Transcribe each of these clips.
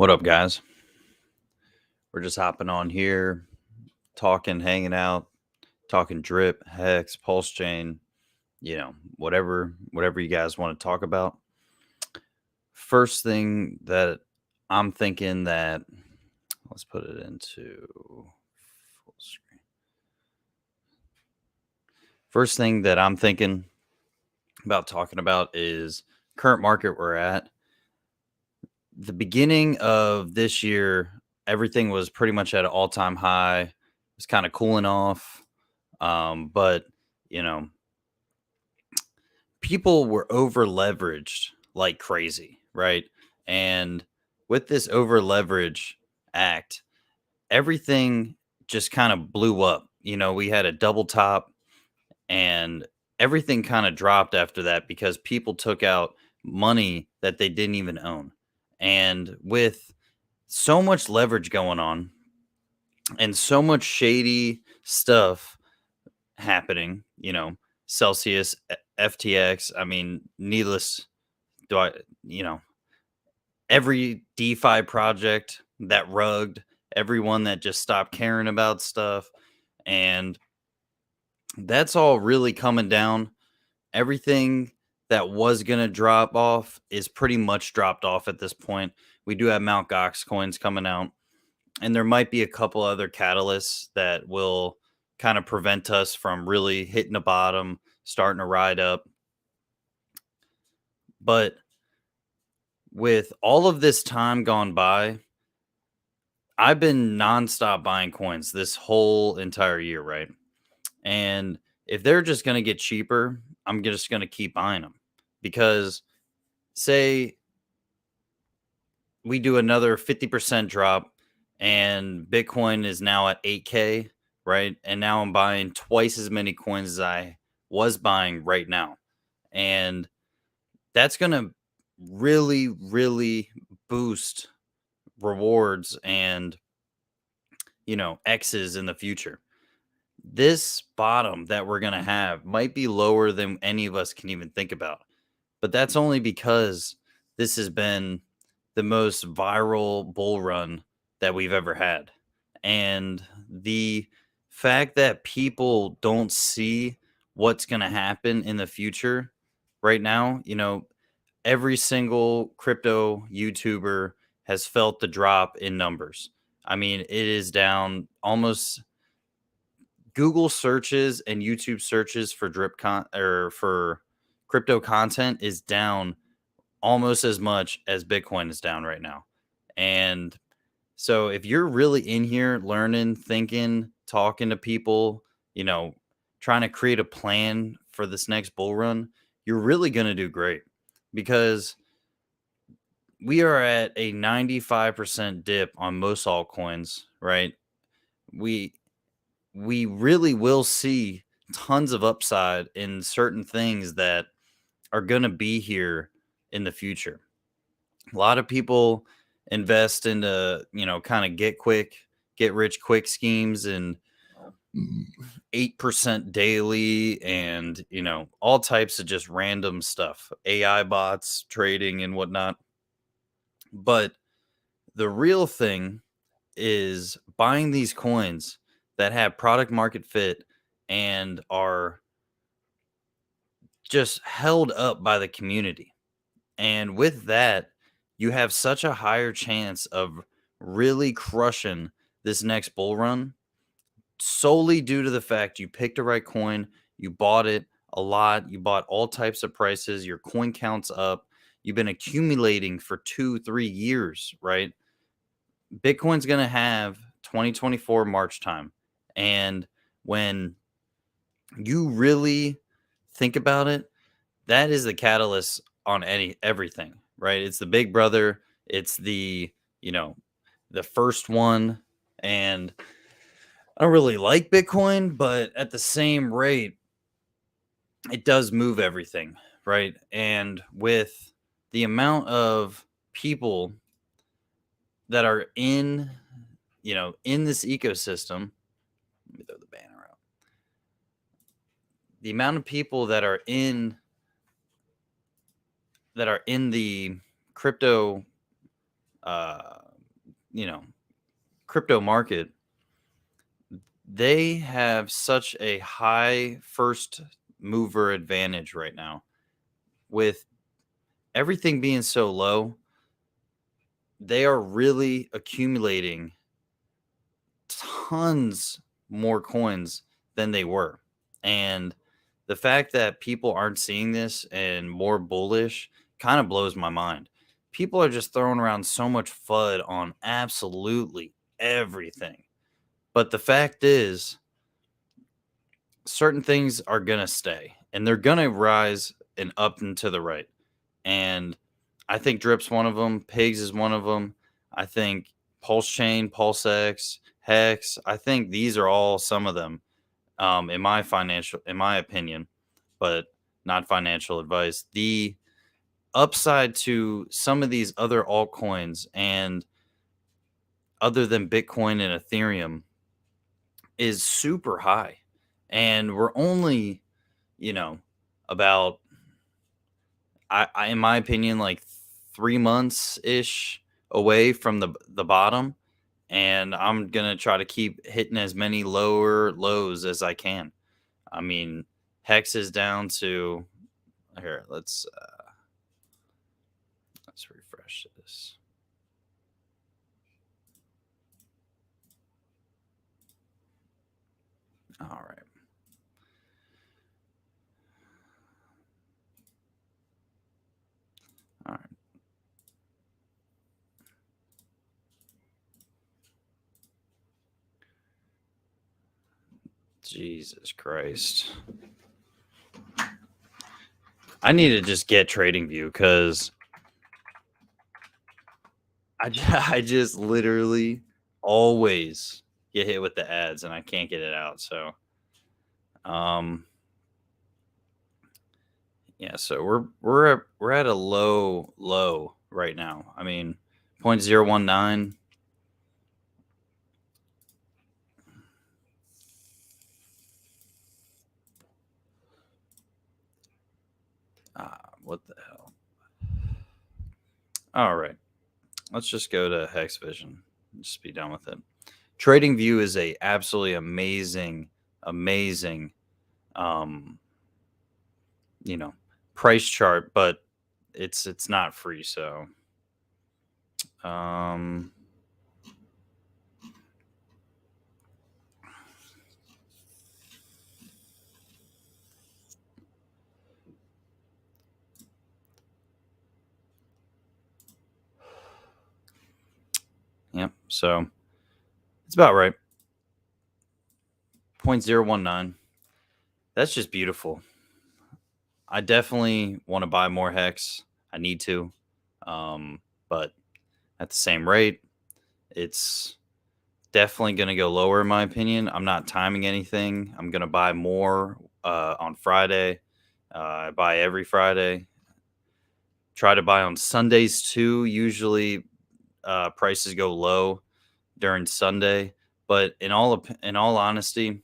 What up, guys? We're just hopping on here, talking, hanging out, talking drip, hex, pulse chain, whatever you guys want to talk about. First thing that I'm thinking that let's put it into full screen. First thing that I'm thinking about talking about is current market we're at. The beginning of this year, everything was pretty much at an all-time high. It was kind of cooling off. But you know, people were over leveraged like crazy, right? And with this over leverage act, everything just kind of blew up. We had a double top and everything kind of dropped after that because people took out money that they didn't even own. And with so much leverage going on and so much shady stuff happening, Celsius, FTX. I mean, needless, do I, you know, every DeFi project that rugged, everyone that just stopped caring about stuff. And that's all really coming down. Everything that was going to drop off is pretty much dropped off at this point. We do have Mount Gox coins coming out, and there might be a couple other catalysts that will kind of prevent us from really hitting the bottom, starting to ride up. But with all of this time gone by, I've been nonstop buying coins this whole entire year, right? And if they're just going to get cheaper, I'm just going to keep buying them because say we do another 50% drop and Bitcoin is now at 8K, right? And now I'm buying twice as many coins as I was buying right now. And that's going to really, really boost rewards and, X's in the future. This bottom that we're going to have might be lower than any of us can even think about. But that's only because this has been the most viral bull run that we've ever had. And the fact that people don't see what's going to happen in the future right now, every single crypto YouTuber has felt the drop in numbers. I mean, it is down almost Google searches and YouTube searches for or for crypto content is down almost as much as Bitcoin is down right now. And so if you're really in here learning, thinking, talking to people, you know, trying to create a plan for this next bull run, you're really going to do great because we are at a 95% dip on most altcoins, right? We we really will see tons of upside in certain things that are going to be here in the future. A lot of people invest into, kind of get rich quick schemes and 8% daily and, all types of just random stuff, AI bots, trading and whatnot. But the real thing is buying these coins that have product market fit and are just held up by the community. And with that, you have such a higher chance of really crushing this next bull run solely due to the fact you picked the right coin, you bought it a lot, you bought all types of prices, your coin counts up, you've been accumulating for 2-3 years, right? Bitcoin's going to have 2024 March time. And when you really think about it, that is the catalyst on everything, right? It's the big brother, it's you know, the first one. And I don't really like Bitcoin, but at the same rate, it does move everything, right? And with the amount of people that are in this ecosystem, let me throw the banner out. The amount of people that are in the crypto you know, crypto market, they have such a high first mover advantage right now with everything being so low. They are really accumulating tons more coins than they were. And the fact that people aren't seeing this and more bullish kind of blows my mind. People are just throwing around so much FUD on absolutely everything. But the fact is, certain things are going to stay and they're going to rise and up and to the right. And I think Drip's one of them. Pigs is one of them. I think Pulse Chain, Pulse X, Hex. I think these are all some of them. In my opinion, but not financial advice. The upside to some of these other altcoins and other than Bitcoin and Ethereum is super high, and we're only, you know, about in my opinion, like 3 months ish away from the bottom, and I'm gonna try to keep hitting as many lower lows as I can. I mean, Hex is down to here. Let's refresh this. All right. All right. Jesus Christ. I need to just get TradingView because I just literally always get hit with the ads and I can't get it out. So, um, yeah. So we're at a low right now. I mean, 0.019. What the hell? All right. Let's just go to Hex Vision. Just be done with it. TradingView is a absolutely amazing, um, price chart, but it's not free. So, um, yep. So it's about right. 0.019. That's just beautiful. I definitely want to buy more Hex. I need to. But at the same rate, it's definitely going to go lower, in my opinion. I'm not timing anything. I'm going to buy more on Friday. I buy every Friday. Try to buy on Sundays too. Usually, prices go low during Sunday. But in all honesty,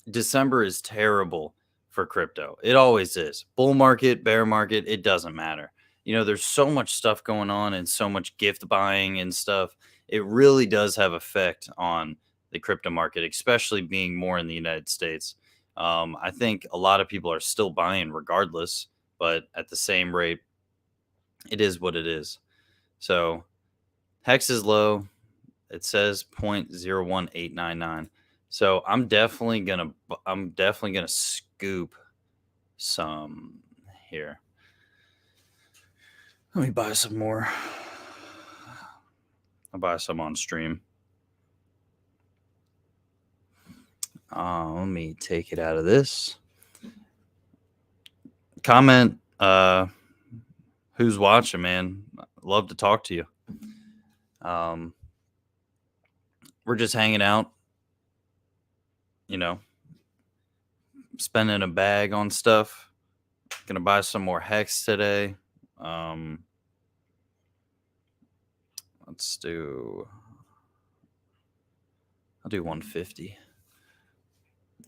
December is terrible for crypto. It always is. Bull market, bear market, it doesn't matter. There's so much stuff going on and so much gift buying and stuff. It really does have effect on the crypto market, especially being more in the United States. I think a lot of people are still buying regardless, but at the same rate, it is what it is. So Hex is low. It says 0.01899. So I'm definitely gonna scoop some here. Let me buy some more. I'll buy some on stream. Let me take it out of this. Comment who's watching, man. Love to talk to you. We're just hanging out, spending a bag on stuff. Gonna buy some more Hex today. I'll do 150.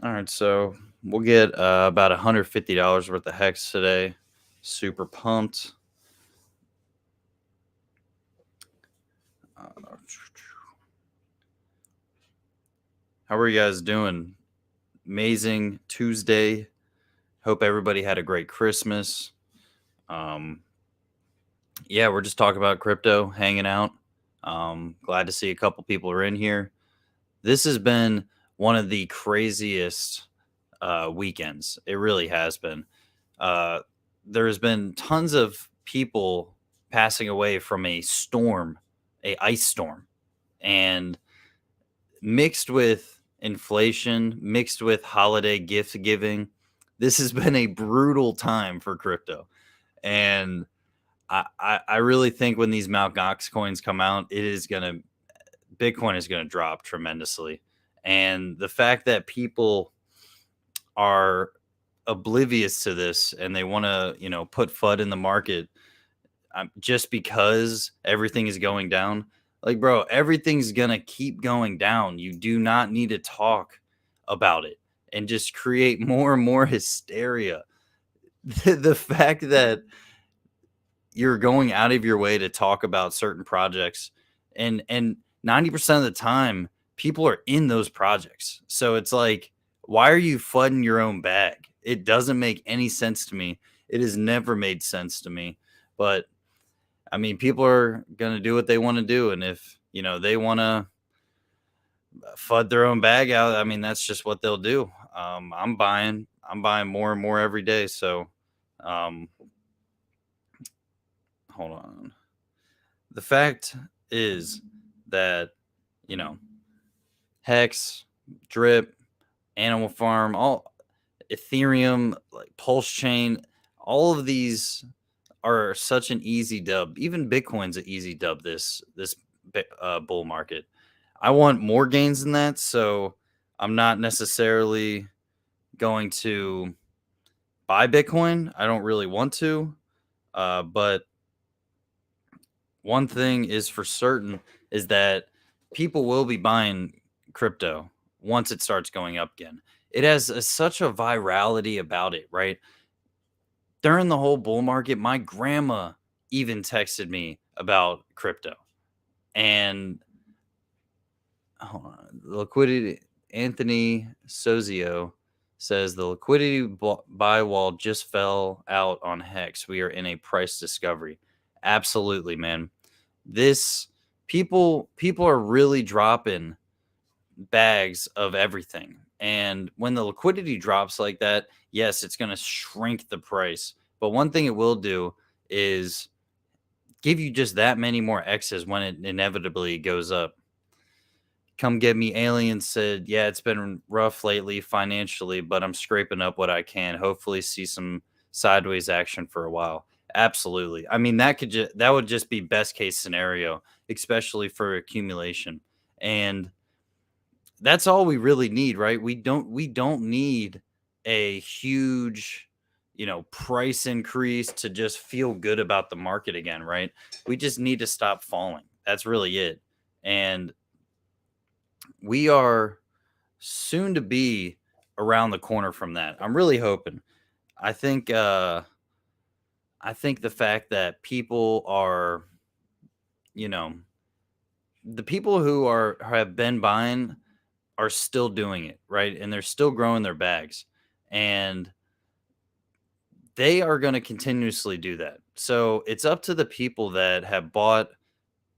All right, so we'll get about $150 worth of Hex today. Super pumped. How are you guys doing? Amazing Tuesday. Hope everybody had a great Christmas. Um, yeah, we're just talking about crypto, hanging out. Glad to see a couple people are in here. This has been one of the craziest weekends. It really has been. Uh, there's been tons of people passing away from a storm, a ice storm, and mixed with inflation, mixed with holiday gift giving. This has been a brutal time for crypto, and I really think when these Mt. Gox coins come out, Bitcoin is gonna drop tremendously, and the fact that people are oblivious to this and they want to, put FUD in the market just because everything is going down. Like, bro, everything's gonna keep going down. You do not need to talk about it and just create more and more hysteria. The fact that you're going out of your way to talk about certain projects, and 90% of the time people are in those projects. So it's like, why are you flooding your own bag? It doesn't make any sense to me. It has never made sense to me. But I mean, people are going to do what they want to do, and if, they want to fud their own bag out, I mean, that's just what they'll do. I'm buying more and more every day. So um hold on. The fact is that, you know, Hex, Drip, Animal Farm, all Ethereum, like Pulse Chain, all of these are such an easy dub. Even Bitcoin's an easy dub this bull market. I want more gains than that, so I'm not necessarily going to buy Bitcoin. I don't really want to, but one thing is for certain is that people will be buying crypto once it starts going up again. It has such a virality about it, right? During the whole bull market, my grandma even texted me about crypto. And hold on, the liquidity, Anthony Sozio says the liquidity buy wall just fell out on Hex. We are in a price discovery. Absolutely, man. This people are really dropping bags of everything. And when the liquidity drops like that, yes, it's going to shrink the price. But one thing it will do is give you just that many more X's when it inevitably goes up. Come Get Me Alien said, yeah, it's been rough lately financially, but I'm scraping up what I can. Hopefully see some sideways action for a while. Absolutely. I mean, that would just be best case scenario, especially for accumulation. And that's all we really need, right? We don't need a huge, price increase to just feel good about the market again, right? We just need to stop falling. That's really it. And we are soon to be around the corner from that. I'm really hoping. I think I think the fact that people are, you know, the people who have been buying are still doing it, right? And they're still growing their bags. And they are going to continuously do that. So it's up to the people that have bought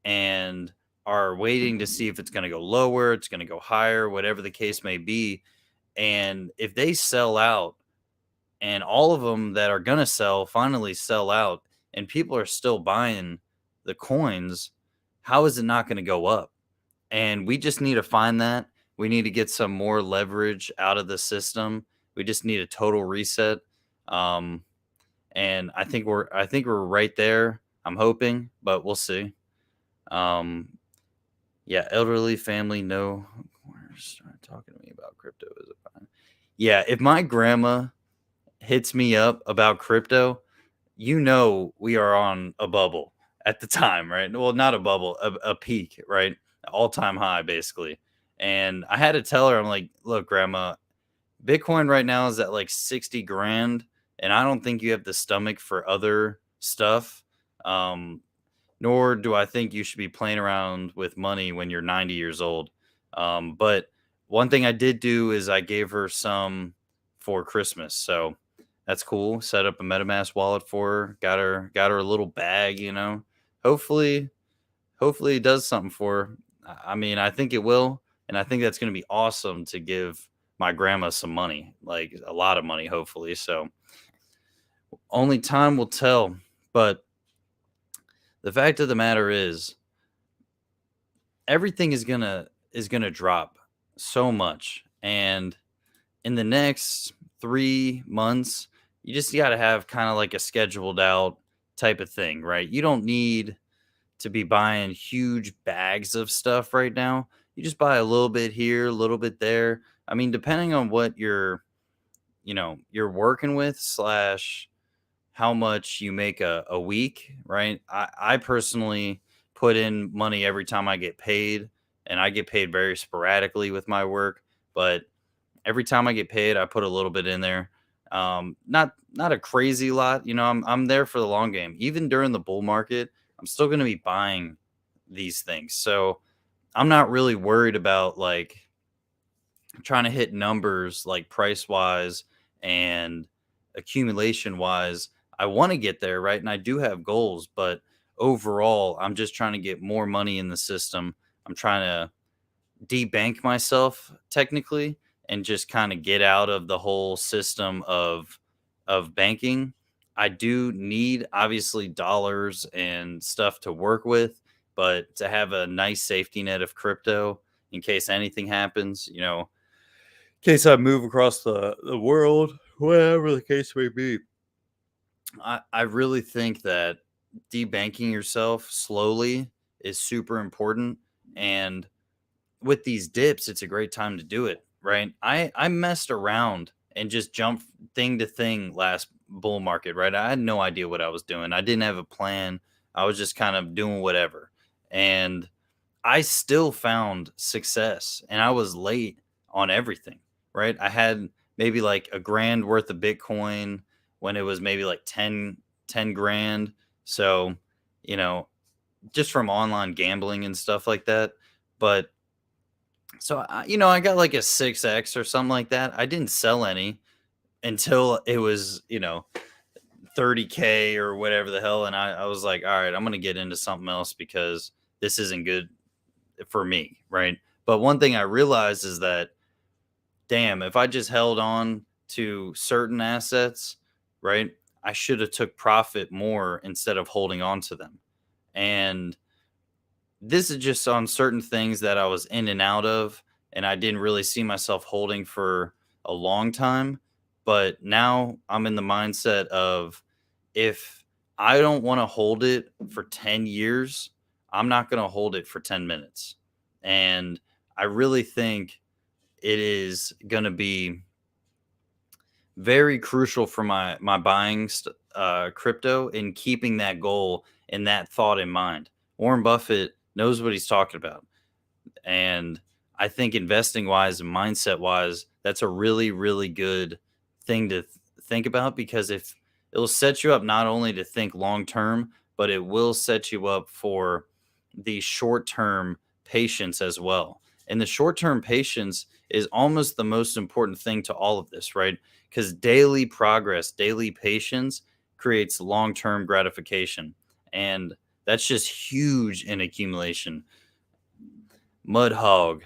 and are waiting to see if it's going to go lower, it's going to go higher, whatever the case may be. And if they sell out, and all of them that are going to sell finally sell out, and people are still buying the coins, how is it not going to go up? And we just need to find that. We need to get some more leverage out of the system. We just need a total reset. Um, and I think we're right there. I'm hoping, but we'll see. Um, yeah, elderly family, no. Start talking to me about crypto is a fine. Yeah, if my grandma hits me up about crypto, we are on a bubble at the time, right? Well, not a bubble, a peak, right? All time high, basically. And I had to tell her, I'm like, look, grandma, Bitcoin right now is at like 60 grand. And I don't think you have the stomach for other stuff. Um, nor do I think you should be playing around with money when you're 90 years old. But one thing I did do is I gave her some for Christmas. So that's cool. Set up a MetaMask wallet for her. Got her a little bag, you know. Hopefully, hopefully it does something for her. I mean, I think it will, and I think that's going to be awesome to give my grandma some money, like a lot of money, hopefully. So only time will tell. But the fact of the matter is, everything is gonna drop so much, and in the next 3 months, you just got to have kind of like a scheduled out type of thing, right? You don't need to be buying huge bags of stuff right now. You just buy a little bit here, a little bit there. I mean, depending on what you're working with slash how much you make a week, right? I personally put in money every time I get paid, and I get paid very sporadically with my work, but every time I get paid, I put a little bit in there. Not a crazy lot, you know. I'm there for the long game. Even during the bull market, I'm still going to be buying these things. So I'm not really worried about like trying to hit numbers like price wise and accumulation wise. I want to get there, right? And I do have goals, but overall, I'm just trying to get more money in the system. I'm trying to debank myself technically and just kind of get out of the whole system of banking. I do need obviously dollars and stuff to work with, but to have a nice safety net of crypto in case anything happens, you know, in case I move across the world, whatever the case may be. I really think that debanking yourself slowly is super important. And with these dips, it's a great time to do it, right? I messed around and just jumped thing to thing last bull market, right? I had no idea what I was doing. I didn't have a plan. I was just kind of doing whatever. And I still found success, and I was late on everything, right? I had maybe like a grand worth of Bitcoin when it was maybe like ten grand. So, you know, just from online gambling and stuff like that. But I got like a 6x or something like that. I didn't sell any until it was, 30K or whatever the hell. And I was like, all right, I'm going to get into something else because this isn't good for me. Right. But one thing I realized is that, damn, if I just held on to certain assets, right, I should have took profit more instead of holding on to them. And this is just on certain things that I was in and out of, and I didn't really see myself holding for a long time. But now I'm in the mindset of, if I don't want to hold it for 10 years, I'm not going to hold it for 10 minutes. And I really think it is going to be very crucial for my buying crypto and keeping that goal and that thought in mind. Warren Buffett knows what he's talking about. And I think investing wise and mindset wise, that's a really, really good thing to think about, because if it'll set you up not only to think long term, but it will set you up for the short term patience as well. And the short term patience is almost the most important thing to all of this, right? Because daily progress, daily patience creates long term gratification. And that's just huge in accumulation. Mud Hog.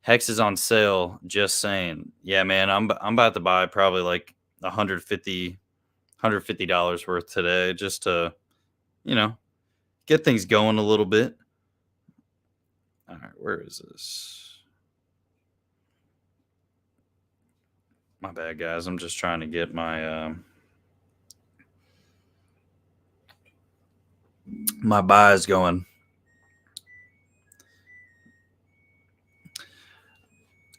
Hex is on sale. Just saying. Yeah, man, I'm about to buy probably like 150 worth today just to, you know, get things going a little bit. All right, where is this? My bad, guys. I'm just trying to get my buys going.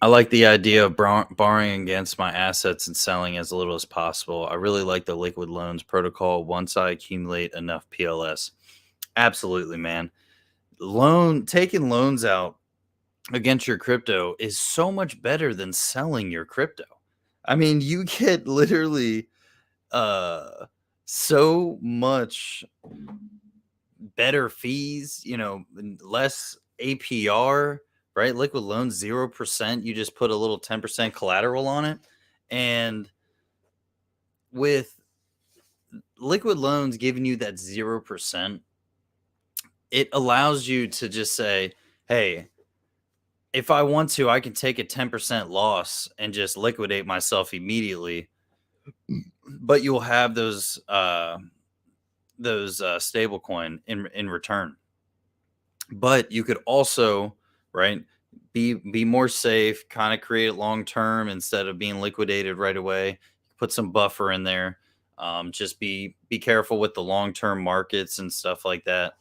I like the idea of borrowing against my assets and selling as little as possible. I really like the liquid loans protocol once I accumulate enough PLS. Absolutely, man. Taking loans out against your crypto is so much better than selling your crypto. I mean, you get literally uh so much better fees, less APR, right? Liquid loans, 0%. You just put a little 10% collateral on it. And with liquid loans giving you that 0%, it allows you to just say, hey, if I want to, I can take a 10% loss and just liquidate myself immediately. But you'll have those stable coin in return. But you could also, right, be more safe, kind of create it long term instead of being liquidated right away. Put some buffer in there. Just be careful with the long term markets and stuff like that.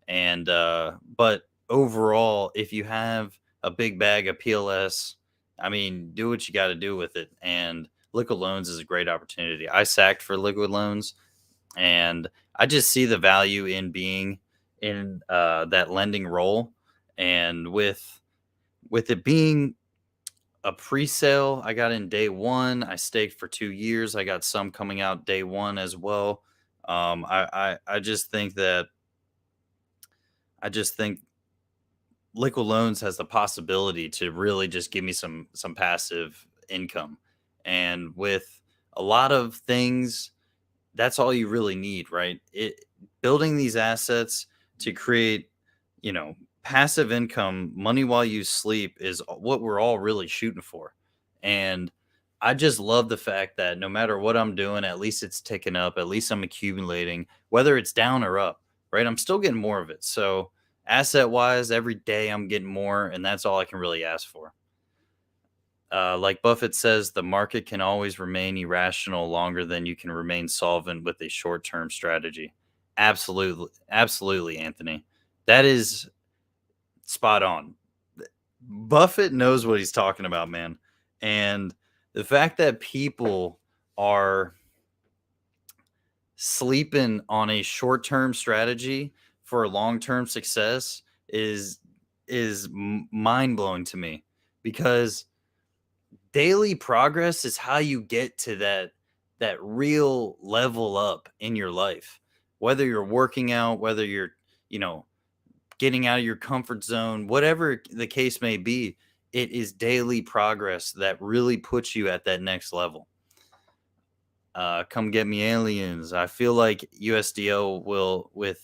And but overall, if you have a big bag of PLS, I mean, do what you got to do with it. And liquid loans is a great opportunity. I sacked for liquid loans, and I just see the value in being in that lending role. And with it being a pre-sale, I got in day one. I staked for 2 years. I got some coming out day one as well. I just think that I just think liquid loans has the possibility to really just give me some passive income. And with a lot of things, that's all you really need, right? It building these assets to create, passive income, money while you sleep is what we're all really shooting for. And I just love the fact that no matter what I'm doing, at least it's ticking up, at least I'm accumulating, whether it's down or up, right? I'm still getting more of it. So asset wise, every day I'm getting more, and that's all I can really ask for. Like Buffett says, the market can always remain irrational longer than you can remain solvent with a short term strategy. Absolutely. Absolutely, Anthony. That is spot on. Buffett knows what he's talking about, man. And the fact that people are sleeping on a short term strategy for long term success is mind blowing to me, because daily progress is how you get to that real level up in your life. Whether you're working out, whether you're, you know, getting out of your comfort zone, whatever the case may be, it is daily progress that really puts you at that next level. Come get me aliens. I feel like USDO will with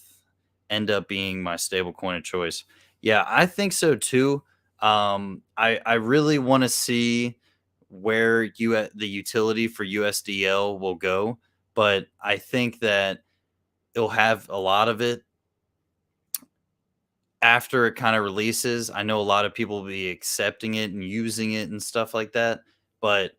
end up being my stable coin of choice. Yeah, I think so too. I really want to see where the utility for USDL will go, but I think that it'll have a lot of it after it kind of releases. I know a lot of people will be accepting it and using it and stuff like that, but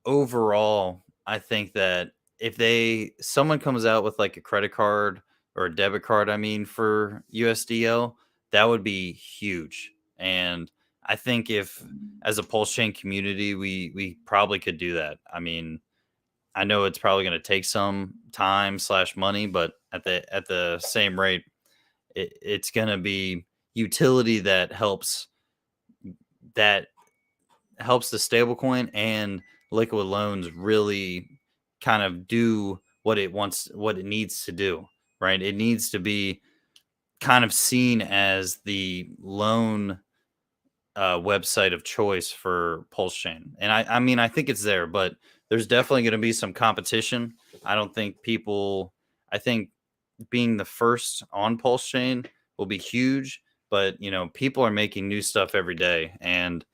overall, I think that if someone comes out with like a credit card or a debit card, I mean, for USDL, that would be huge. And I think if as a pulse chain community, we probably could do that. I mean, I know it's probably going to take some time slash money, but at the same rate, it's going to be utility that helps the stablecoin and liquid loans really kind of do what it needs to do, right? It needs to be kind of seen as the loan website of choice for Pulse Chain. And I mean, I think it's there, but there's definitely going to be some competition. I don't think I think being the first on Pulse Chain will be huge, but people are making new stuff every day. And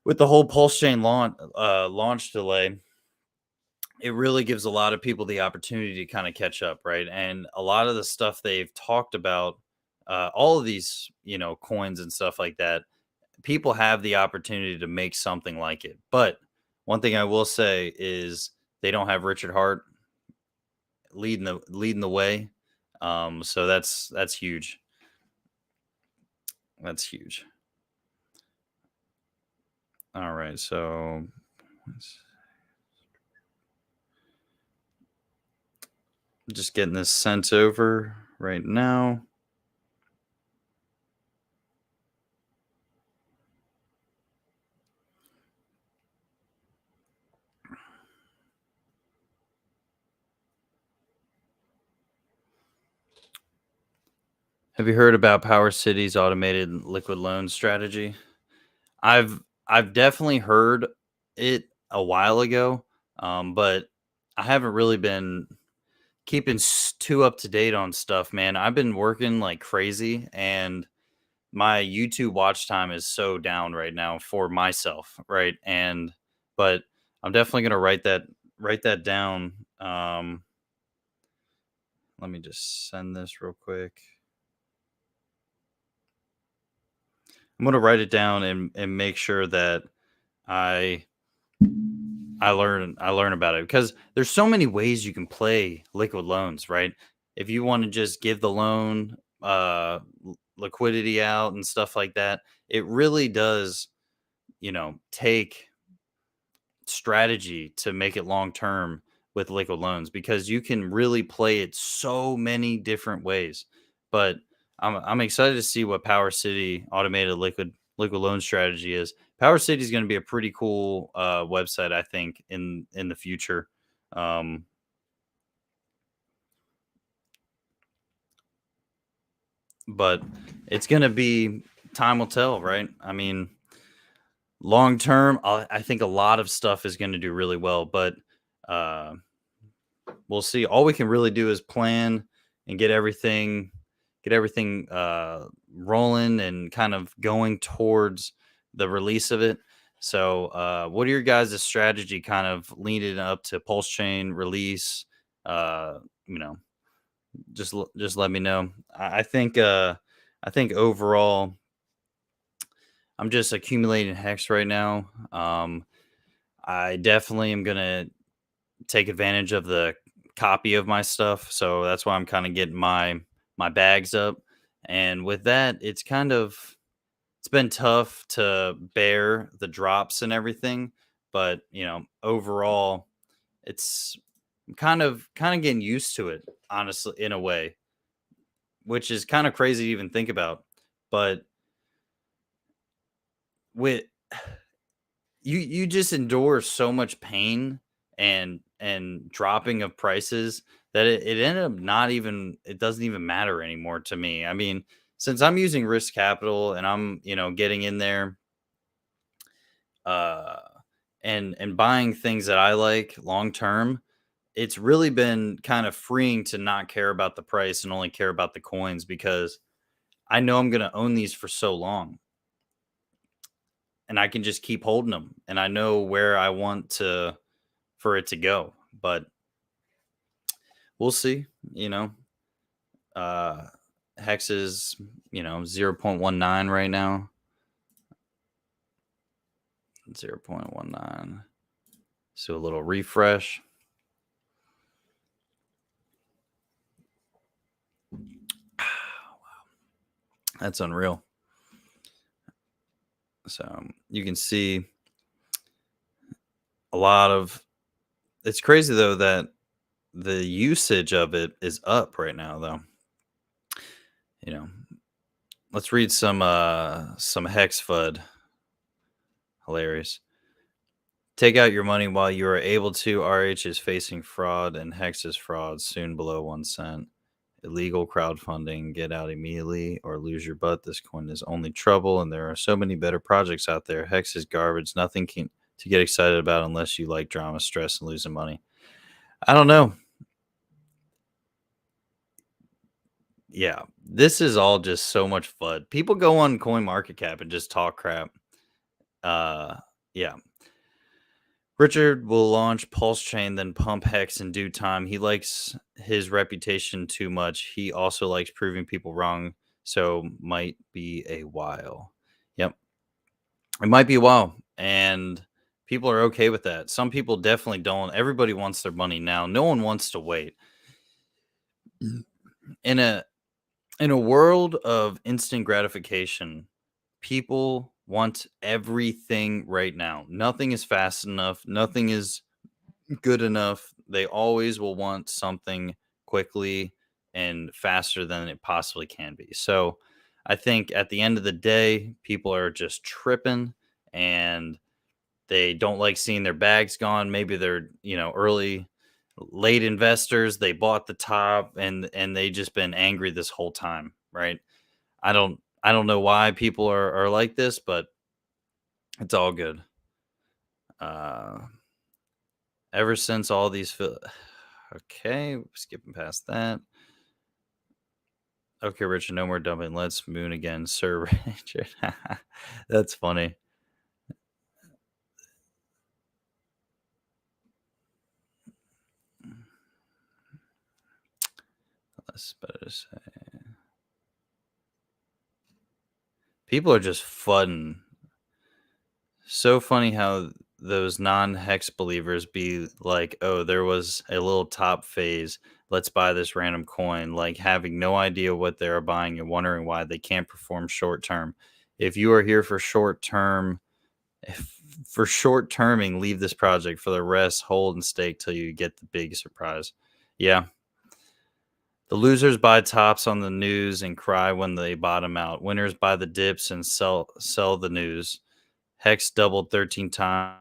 with the whole Pulse Chain launch delay, it really gives a lot of people the opportunity to kind of catch up, right? And a lot of the stuff they've talked about, all of these, coins and stuff like that, people have the opportunity to make something like it. But one thing I will say is they don't have Richard Hart leading the way. So that's huge. That's huge. All right, so just getting this sent over right now. Have you heard about Power City's automated liquid loan strategy? I've I've definitely heard it a while ago, but I haven't really been keeping too up to date on stuff, man. I've been working like crazy, and my YouTube watch time is so down right now for myself, right? And but I'm definitely gonna write that down. Let me just send this real quick. I'm gonna write it down and make sure that I I learn about it because there's so many ways you can play liquid loans, right? If you want to just give the loan liquidity out and stuff like that, it really does, take strategy to make it long term with liquid loans because you can really play it so many different ways. But I'm excited to see what Power City automated liquid loan strategy is. Power City is going to be a pretty cool website, I think, in the future. Um, but it's going to be time will tell, right? I mean, long term, I think a lot of stuff is going to do really well, but uh, we'll see. All we can really do is plan and get everything rolling and kind of going towards the release of it. So, what are your guys' strategy kind of leading up to Pulse Chain release? Uh, you know, just let me know. I think overall, I'm just accumulating hex right now. I definitely am gonna take advantage of the copy of my stuff. So that's why I'm kind of getting my bags up. And with that, it's been tough to bear the drops and everything, but overall it's kind of getting used to it, honestly, in a way, which is kind of crazy to even think about. But with you just endure so much pain and dropping of prices that it ended up not even it doesn't even matter anymore to me. I mean, since I'm using risk capital and I'm, getting in there uh and buying things that I like long term, it's really been kind of freeing to not care about the price and only care about the coins because I know I'm going to own these for so long and I can just keep holding them and I know where I want to for it to go. But we'll see, you know. Uh Hex is, 0.19 right now. 0.19. So a little refresh. That's unreal. So you can see a lot of it's crazy though that the usage of it is up right now though. You know, let's read some Hex FUD. Hilarious. Take out your money while you are able to. RH is facing fraud and Hex is fraud soon below 1 cent. Illegal crowdfunding. Get out immediately or lose your butt. This coin is only trouble, and there are so many better projects out there. Hex is garbage. Nothing to get excited about unless you like drama, stress, and losing money. I don't know. Yeah, this is all just so much fun. People go on Coin Market Cap and just talk crap. Yeah. Richard will launch Pulse Chain, then pump Hex in due time. He likes his reputation too much. He also likes proving people wrong, so might be a while. Yep, it might be a while, and people are okay with that. Some people definitely don't. Everybody wants their money now. No one wants to wait. In a world of instant gratification, people want everything right now. Nothing is fast enough. Nothing is good enough. They always will want something quickly and faster than it possibly can be. So I think at the end of the day, people are just tripping and they don't like seeing their bags gone. Maybe they're, late investors. They bought the top and they just been angry this whole time. right? I don't know why people are like this, but it's all good. Uh, ever since all these okay, skipping past that. Okay, Richard, no more dumping. Let's moon again, Sir Richard. That's funny. That's better to say. People are just fun. So funny how those non-hex believers be like, "Oh, there was a little top phase. Let's buy this random coin," like having no idea what they are buying and wondering why they can't perform short term. If you are here for short term, if for short terming, leave this project. For the rest, hold and stake till you get the big surprise. Yeah. The losers buy tops on the news and cry when they bottom out. Winners buy the dips and sell the news. Hex doubled 13 times.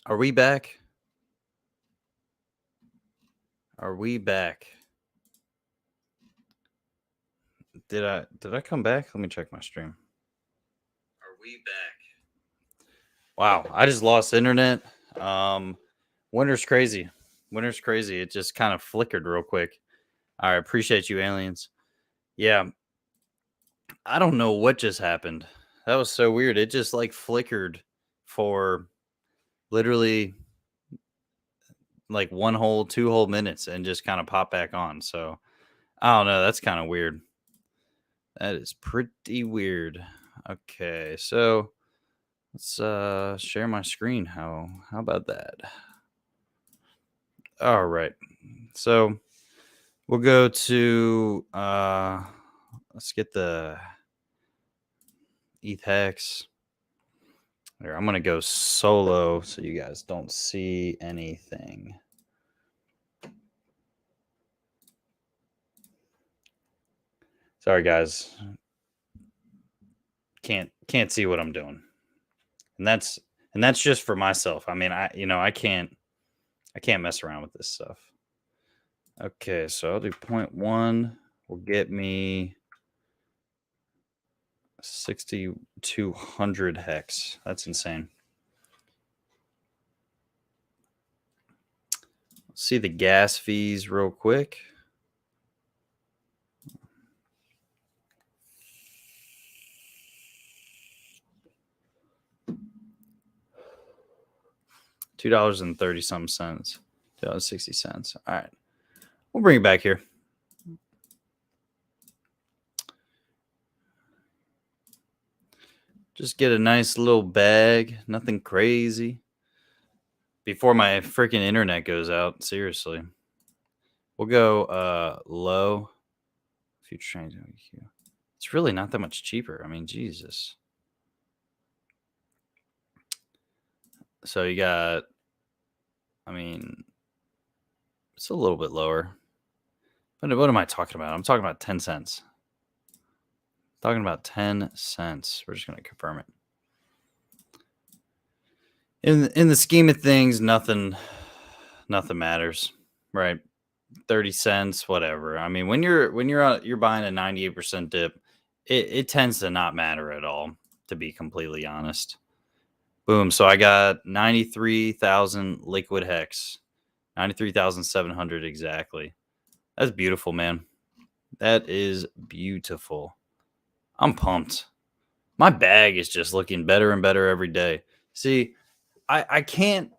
Are we back? Are we back? Did I come back? Let me check my stream. Are we back? Wow, I just lost internet. Winter's crazy. Winter's crazy. It just kind of flickered real quick. I appreciate you, aliens. Yeah, I don't know what just happened. That was so weird. It just like flickered for literally like 2 whole minutes and just kind of popped back on. So I don't know. That's kind of weird. That is pretty weird. Okay, so let's share my screen. How about that? All right. So we'll go to let's get the ETH hex. Here, I'm gonna go solo so you guys don't see anything. Sorry guys. Can't see what I'm doing. And that's just for myself. I mean, I can't mess around with this stuff. Okay, so I'll do 0.1 will get me 6,200 hex. That's insane. Let's see the gas fees real quick. $2.30 some cents. $2.60. All right. We'll bring it back here. Just get a nice little bag. Nothing crazy. Before my freaking internet goes out. Seriously. We'll go low. Future trains. It's really not that much cheaper. I mean, Jesus. So you got, I mean, it's a little bit lower. What am I talking about? I'm talking about 10 cents. Talking about 10 cents. We're just going to confirm it. In the scheme of things, nothing matters, right? 30 cents, whatever. I mean, when you're buying a 98% dip, it tends to not matter at all, to be completely honest. Boom. So I got 93,000 liquid hex. 93,700 exactly. That's beautiful, man. That is beautiful. I'm pumped. My bag is just looking better and better every day. See, I can't,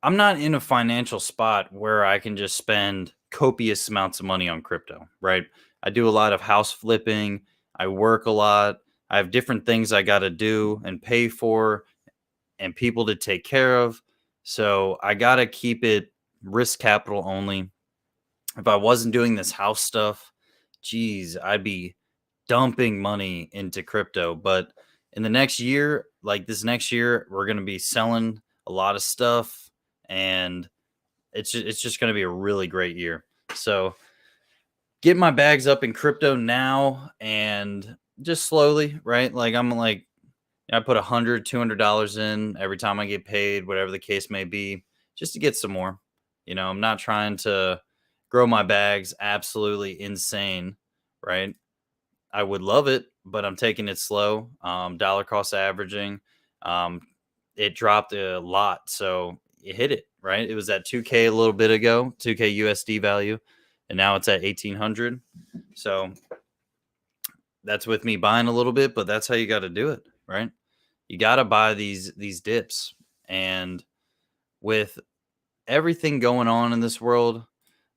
I'm not in a financial spot where I can just spend copious amounts of money on crypto, right? I do a lot of house flipping. I work a lot. I have different things I got to do and pay for and people to take care of. So I got to keep it risk capital only. If I wasn't doing this house stuff, geez, I'd be dumping money into crypto. But in the next year, like this next year, we're going to be selling a lot of stuff, and it's just going to be a really great year. So get my bags up in crypto now, and just slowly, right? Like I'm like, I put $100, $200 in every time I get paid, whatever the case may be, just to get some more. I'm not trying to grow my bags absolutely insane, right? I would love it, but I'm taking it slow. Dollar cost averaging. Um, it dropped a lot, so it hit it, right? It was at 2K a little bit ago, 2K USD value, and now it's at 1800. So that's with me buying a little bit, but that's how you got to do it, right? You got to buy these dips, and with everything going on in this world,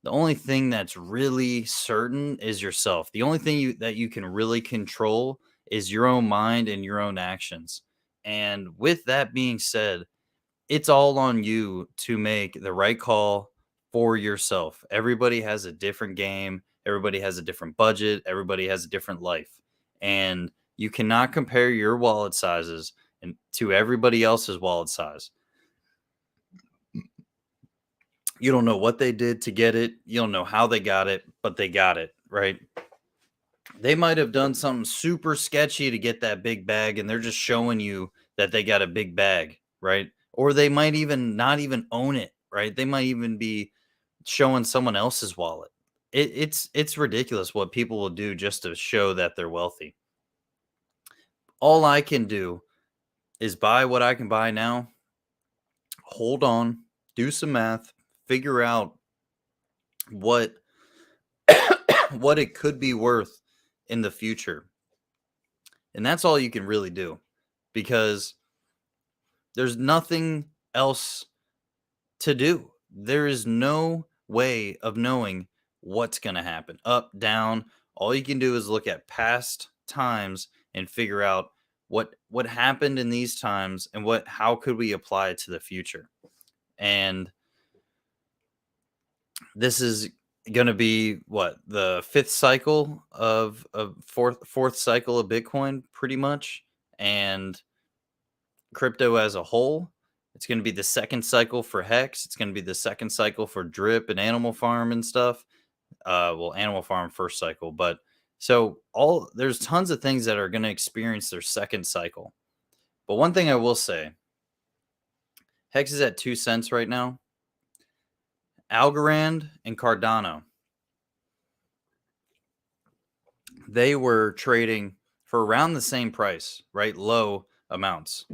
the only thing that's really certain is yourself. The only thing that you can really control is your own mind and your own actions. And with that being said, it's all on you to make the right call for yourself. Everybody has a different game, everybody has a different budget, everybody has a different life. And you cannot compare your wallet sizes to everybody else's wallet size. You don't know what they did to get it. You don't know how they got it, but they got it, right? They might have done something super sketchy to get that big bag, and they're just showing you that they got a big bag, right? Or they might even not even own it, right? They might even be showing someone else's wallet. It's ridiculous what people will do just to show that they're wealthy. All I can do is buy what I can buy now, hold on, do some math, figure out what what it could be worth in the future. And that's all you can really do, because there's nothing else to do. There is no way of knowing what's going to happen, up, down. All you can do is look at past times and figure out what happened in these times and how could we apply it to the future. And this is going to be what, the fifth cycle of fourth cycle of Bitcoin, pretty much, and crypto as a whole. It's going to be the second cycle for Hex. It's going to be the second cycle for Drip and Animal Farm and stuff. Well, Animal Farm first cycle, but so there's tons of things that are going to experience their second cycle. But one thing I will say, Hex is at 2 cents right now. Algorand and Cardano, they were trading for around the same price, right? Low amounts.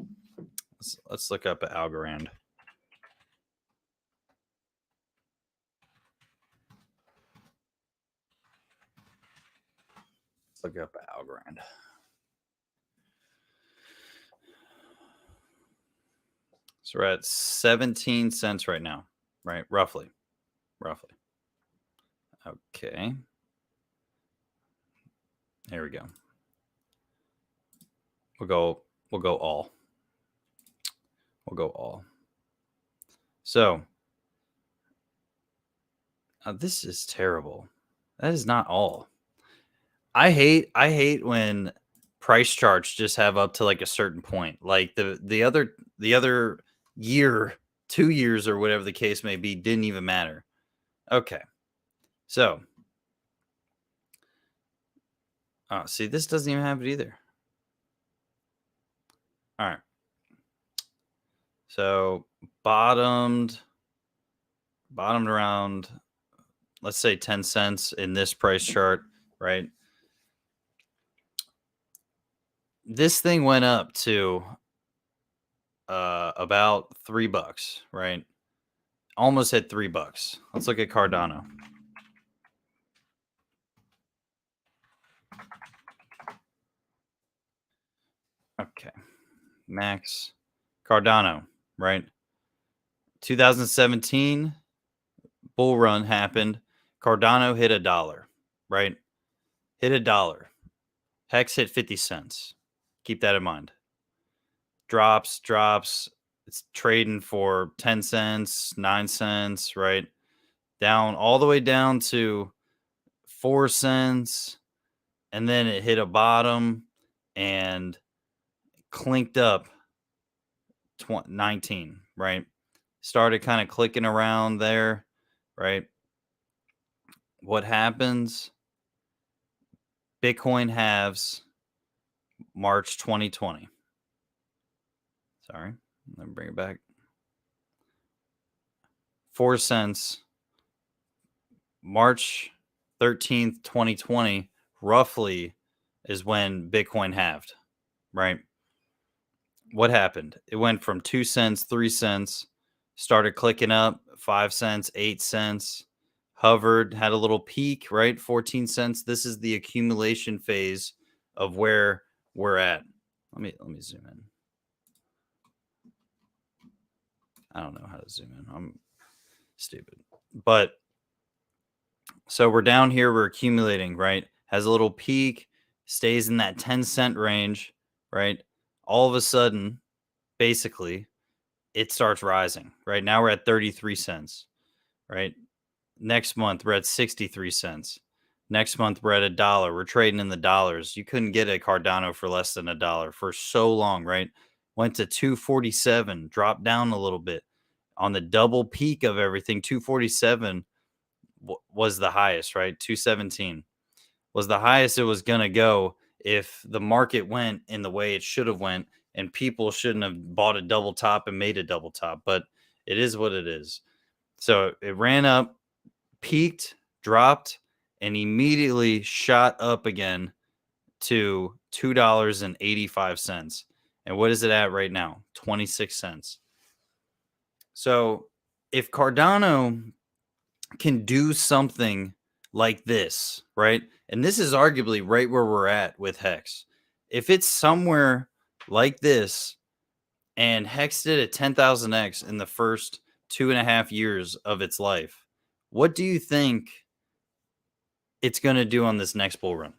Let's look up at Algorand. Let's look up at Algorand. So we're at 17 cents right now, right? Roughly. Okay. There we go. We'll go all. We'll go all. So this is terrible. That is not all. I hate when price charts just have up to like a certain point. Like the other year, 2 years or whatever the case may be, didn't even matter. Okay. So Oh, see, this doesn't even have it either. All right. So bottomed around, let's say 10 cents in this price chart, right? This thing went up to about $3, right? Almost hit $3. Let's look at Cardano. Okay. Max Cardano, right? 2017 bull run happened. Cardano hit $1, right? Hit $1. Hex hit 50 cents. Keep that in mind. Drops. It's trading for 10 cents, 9 cents, right? Down all the way down to 4 cents. And then it hit a bottom and clinked up 19, right? Started kind of clicking around there, right? What happens? Bitcoin halves March 2020. Sorry, let me bring it back. 4 cents, March 13th, 2020, roughly is when Bitcoin halved, right? What happened? It went from 2 cents, 3 cents, started clicking up, 5 cents, 8 cents, hovered, had a little peak, right? 14 cents. This is the accumulation phase of where we're at. Let me zoom in. I don't know how to zoom in. I'm stupid. But so we're down here, we're accumulating, right? Has a little peak, stays in that 10-cent range, right? All of a sudden, basically, it starts rising, right? Now we're at 33 cents, right? Next month, we're at 63 cents. Next month, we're at $1. We're trading in the dollars. You couldn't get a Cardano for less than $1 for so long, right? Went to 247, dropped down a little bit. On the double peak of everything, 247 was the highest, right? 217 was the highest it was going to go if the market went in the way it should have went and people shouldn't have bought a double top and made a double top, but it is what it is. So it ran up, peaked, dropped, and immediately shot up again to $2.85. And what is it at right now? 26 cents. So if Cardano can do something like this, right? And this is arguably right where we're at with Hex. If it's somewhere like this, and Hex did a 10,000x in the first 2.5 years of its life, what do you think it's going to do on this next bull run?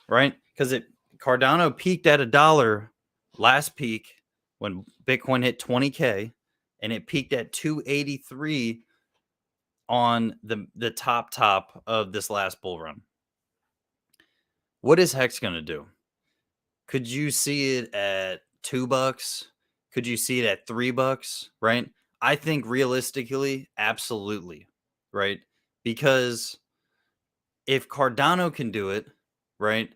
Right? Because Cardano peaked at $1 last peak when Bitcoin hit 20K, and it peaked at 283 on the top of this last bull run. What is Hex going to do? Could you see it at $2? Could you see it at $3? Right? I think realistically, absolutely. Right? Because if Cardano can do it, right,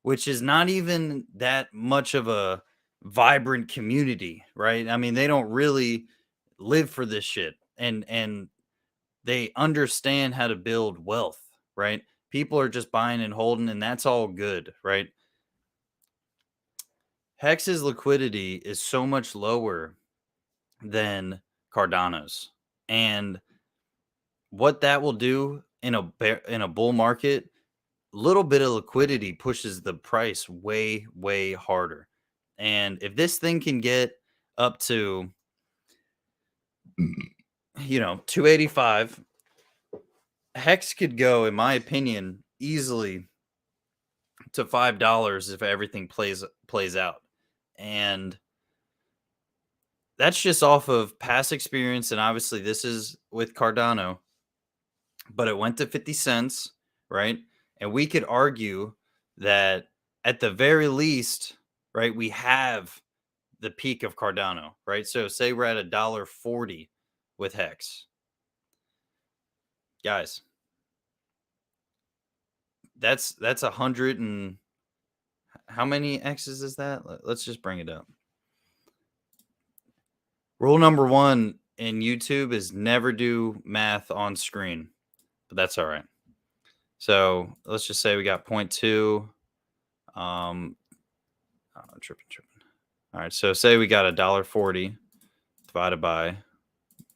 which is not even that much of a vibrant community, right? I mean, they don't really live for this shit. And they understand how to build wealth, right? People are just buying and holding, and that's all good, right? Hex's liquidity is so much lower than Cardano's. And what that will do in a bull market, little bit of liquidity pushes the price way harder. And if this thing can get up to 285, Hex could go, in my opinion, easily to $5 if everything plays out. And that's just off of past experience, and obviously this is with Cardano, but it went to 50 cents, right? And we could argue that at the very least, right, we have the peak of Cardano, right? So say we're at $1.40 with Hex. Guys, that's 100 and how many X's is that? Let's just bring it up. Rule number 1 in YouTube is never do math on screen, but that's all right. So let's just say we got 0.2. Tripping. All right, so say we got $1.40 divided by,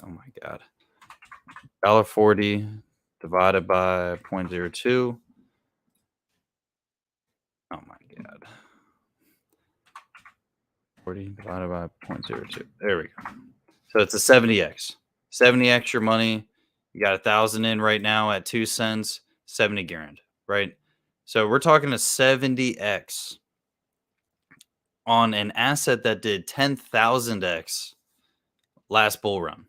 oh my God, $1.40 divided by 0.02. Oh my God. 40 divided by 0.02. There we go. So it's a 70x. 70x your money. You got 1,000 in right now at 2 cents, 70 grand, right? So we're talking a 70x on an asset that did 10,000x last bull run.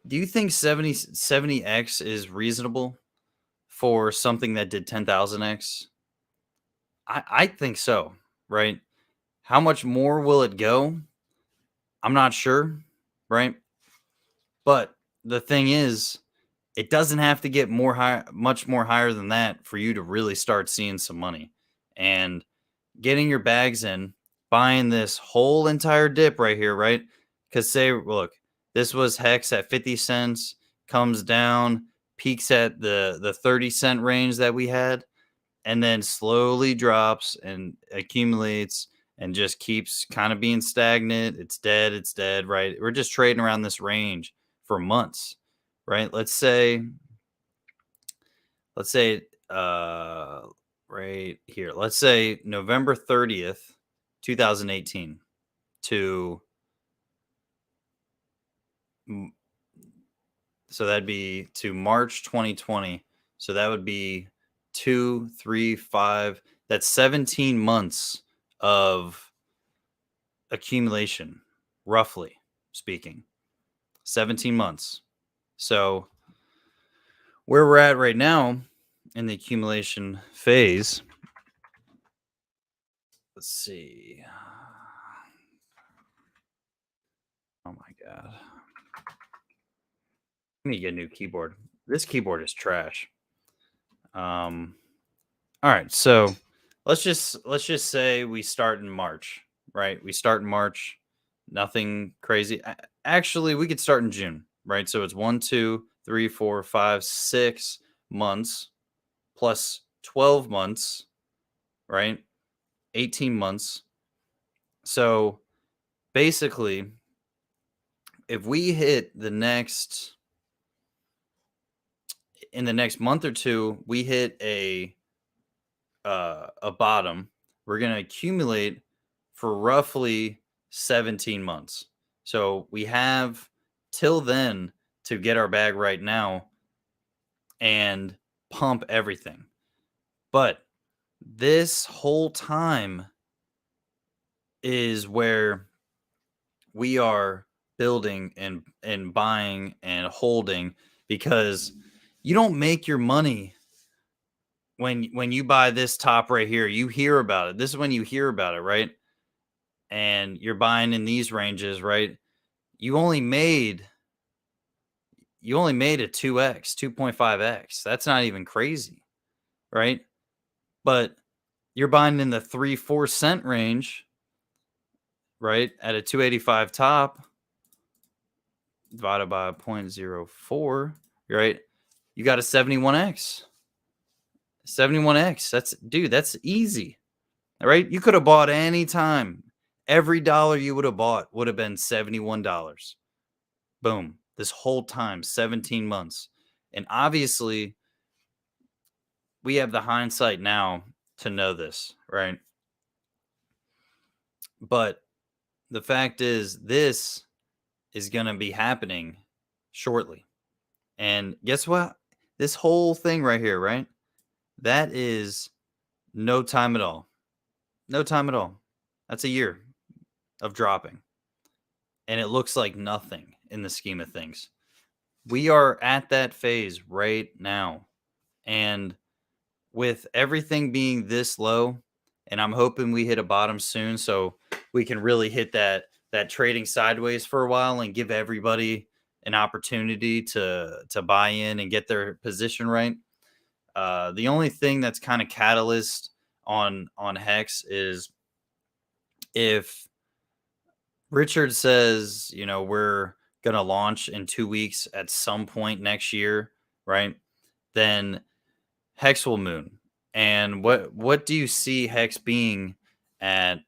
Do you think 70x is reasonable for something that did 10,000x? I think so, right? How much more will it go? I'm not sure, right? But the thing is, it doesn't have to get much more higher than that for you to really start seeing some money. And getting your bags in, buying this whole entire dip right here, right? Because say, look, this was Hex at 50 cents, comes down, peaks at the 30-cent range that we had, and then slowly drops and accumulates and just keeps kind of being stagnant. It's dead, right? We're just trading around this range for months, right? Let's say right here. Let's say November 30th, 2018 to so that'd be to March 2020. So that would be 2, 3, 5. That's 17 months of accumulation, roughly speaking. 17 months. So where we're at right now in the accumulation phase, let's see. Oh my God. I need to get a new keyboard. This keyboard is trash. All right, so let's just say we start in March, right? We start in March, nothing crazy. Actually, we could start in June, right? So it's 1, 2, 3, 4, 5, 6 months plus 12 months, right? 18 months. So basically, if we hit in the next month or two, we hit a bottom, we're going to accumulate for roughly 17 months. So we have till then to get our bag right now and pump everything. But this whole time is where we are building and buying and holding, because you don't make your money when you buy this top right here. You hear about it. This is when you hear about it, right? And you're buying in these ranges, right? You only made a 2x, 2.5x. That's not even crazy, right? But you're buying in the 3-4 cent range, right? At a 285 top divided by 0.04, right? You got a 71x. 71x. That's easy. All right? You could have bought any time. Every dollar you would have bought would have been $71. Boom. This whole time, 17 months. And obviously, we have the hindsight now to know this, right? But the fact is, this is going to be happening shortly. And guess what? This whole thing right here, right? That is no time at all. No time at all. That's a year of dropping. And it looks like nothing in the scheme of things. We are at that phase right now. And with everything being this low, and I'm hoping we hit a bottom soon so we can really hit that trading sideways for a while and give everybody an opportunity to buy in and get their position right. The only thing that's kind of catalyst on Hex is if Richard says, we're going to launch in 2 weeks at some point next year, right? Then Hex will moon. And what do you see Hex being at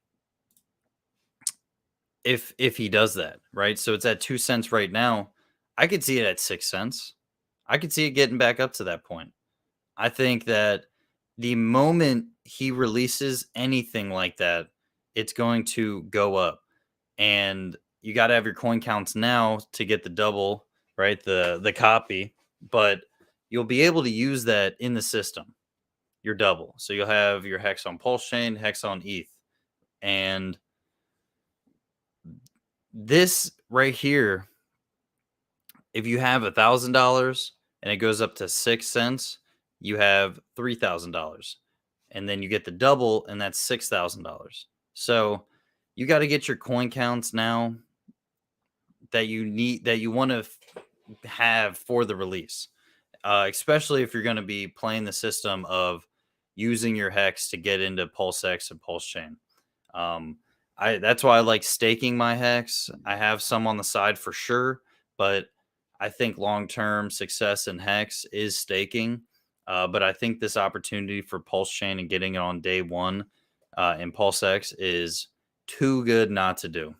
if he does that, right? So it's at 2 cents right now. I could see it at 6 cents. I could see it getting back up to that point. I think that the moment he releases anything like that, it's going to go up. And you got to have your coin counts now to get the double, right? The copy, but you'll be able to use that in the system. Your double. So you'll have your Hex on Pulse Chain, Hex on ETH. And this right here, if you have $1,000 and it goes up to 6 cents, you have $3,000. And then you get the double, and that's $6,000. So you got to get your coin counts now that you want to have for the release, especially if you're going to be playing the system of using your Hex to get into PulseX and Pulse Chain. That's why I like staking my Hex. I have some on the side for sure, but I think long-term success in Hex is staking. But I think this opportunity for Pulse Chain and getting it on day one in PulseX is too good not to do.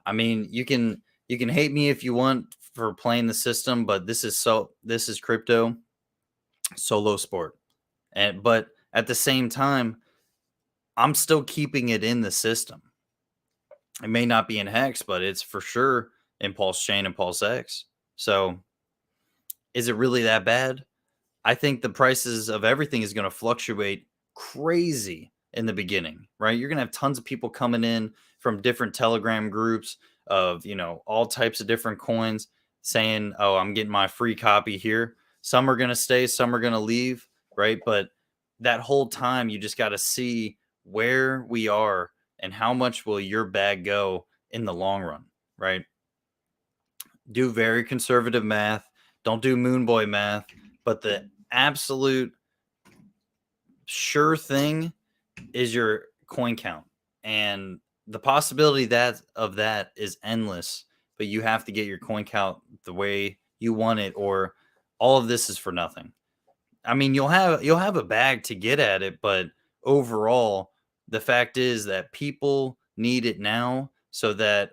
I mean, you can hate me if you want for playing the system, but this is crypto solo sport. But at the same time, I'm still keeping it in the system. It may not be in Hex, but it's for sure in Pulse Chain and PulseX. So is it really that bad? I think the prices of everything is going to fluctuate crazy in the beginning, right? You're going to have tons of people coming in from different Telegram groups of, all types of different coins saying, "Oh, I'm getting my free copy here." Some are going to stay, some are going to leave, right? But that whole time you just got to see where we are and how much will your bag go in the long run, right? Do very conservative math. Don't do moon boy math, but the absolute sure thing is your coin count, and the possibility of that is endless, but you have to get your coin count the way you want it, or all of this is for nothing. I mean, you'll have a bag to get at it, but overall the fact is that people need it now so that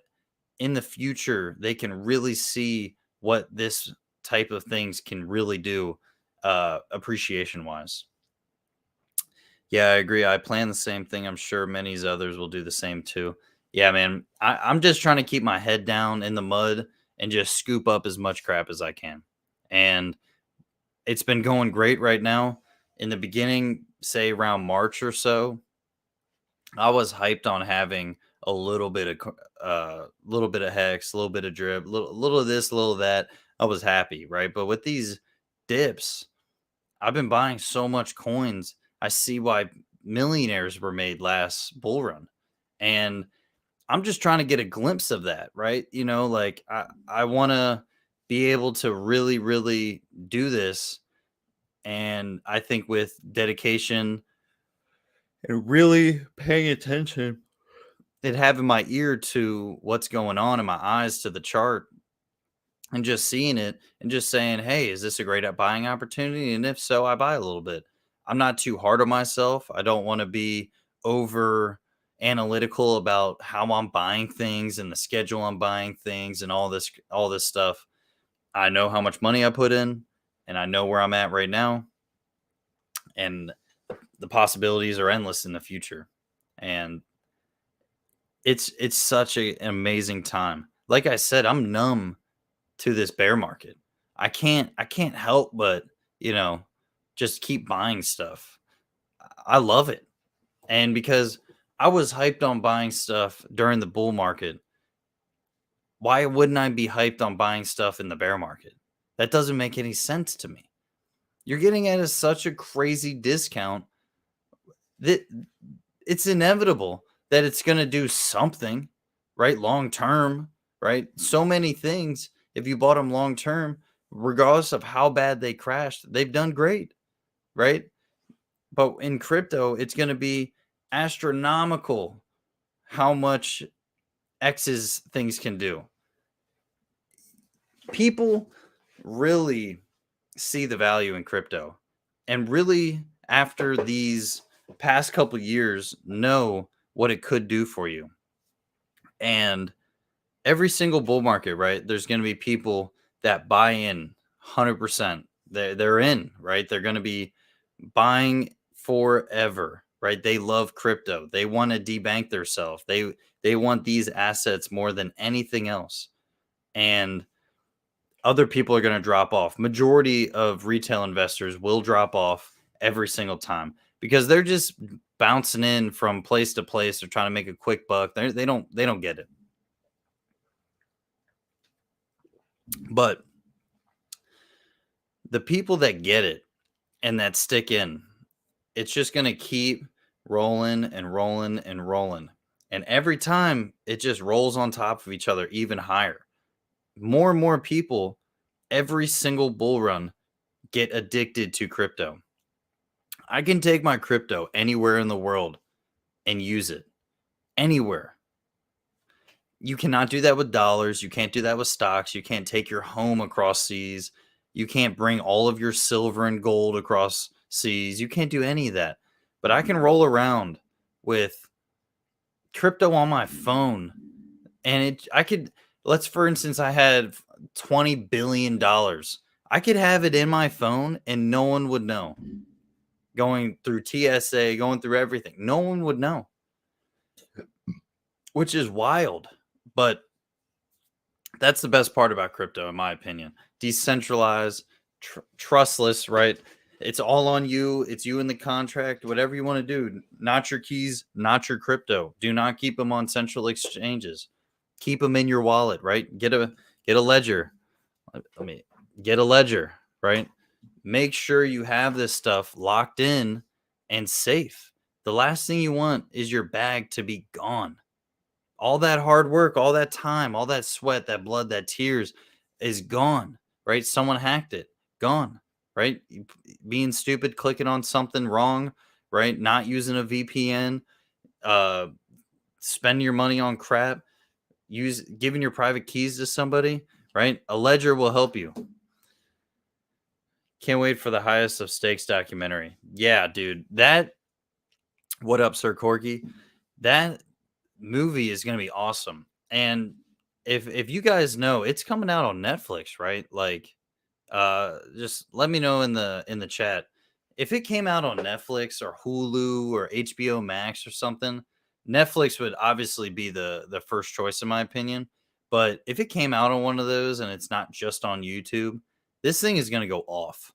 in the future they can really see what this type of things can really do appreciation wise. Yeah, I agree. I plan the same thing. I'm sure many others will do the same too. Yeah, man. I'm just trying to keep my head down in the mud and just scoop up as much crap as I can. And it's been going great right now. In the beginning, say around March or so, I was hyped on having a little bit of Hex, a little bit of drip, little of this, little of that. I was happy, right? But with these dips, I've been buying so much coins. I see why millionaires were made last bull run. And I'm just trying to get a glimpse of that, right? Like I want to be able to really, really do this. And I think with dedication and really paying attention and having my ear to what's going on and my eyes to the chart and just seeing it and just saying, "Hey, is this a great buying opportunity?" And if so, I buy a little bit. I'm not too hard on myself. I don't want to be over analytical about how I'm buying things and the schedule I'm buying things and all this stuff. I know how much money I put in and I know where I'm at right now, and the possibilities are endless in the future. And it's such an amazing time. Like I said, I'm numb to this bear market. I can't help but, just keep buying stuff. I love it. And because I was hyped on buying stuff during the bull market, why wouldn't I be hyped on buying stuff in the bear market? That doesn't make any sense to me. You're getting at such a crazy discount that it's inevitable that it's going to do something, right? Long term, right? So many things, if you bought them long term, regardless of how bad they crashed, they've done great, right? But in crypto, it's going to be astronomical how much X's things can do. People really see the value in crypto and really after these past couple years know what it could do for you. And every single bull market, right? There's going to be people that buy in 100%. They're in, right? They're going to be buying forever, right? They love crypto. They want to debank themselves. They want these assets more than anything else. And other people are going to drop off. Majority of retail investors will drop off every single time because they're just bouncing in from place to place. They're trying to make a quick buck. They don't get it. But the people that get it and that stick in, it's just going to keep rolling and rolling and rolling. And every time it just rolls on top of each other even higher. More and more people, every single bull run, get addicted to crypto. I can take my crypto anywhere in the world and use it. Anywhere. You cannot do that with dollars. You can't do that with stocks. You can't take your home across seas. You can't bring all of your silver and gold across seas. You can't do any of that. But I can roll around with crypto on my phone. And let's for instance, I had $20 billion. I could have it in my phone and no one would know. Going through TSA, going through everything. No one would know. Which is wild. But that's the best part about crypto, in my opinion. Decentralized, trustless, right? It's all on you. It's you in the contract, whatever you want to do. Not your keys, not your crypto. Do not keep them on central exchanges. Keep them in your wallet, right? Get a ledger. Let me get a ledger, right? Make sure you have this stuff locked in and safe. The last thing you want is your bag to be gone. All that hard work, all that time, all that sweat, that blood, that tears is gone, right? Someone hacked it, gone, right? Being stupid, clicking on something wrong, right? Not using a VPN, spending your money on crap, giving your private keys to somebody, right? A ledger will help you. Can't wait for the Highest of Stakes documentary. Yeah, dude. What up, Sir Corky? That movie is going to be awesome. And if you guys know, it's coming out on Netflix, right? Like just let me know in the chat if it came out on Netflix or Hulu or HBO Max or something. Netflix would obviously be the first choice in my opinion, but if it came out on one of those and it's not just on YouTube, this thing is going to go off.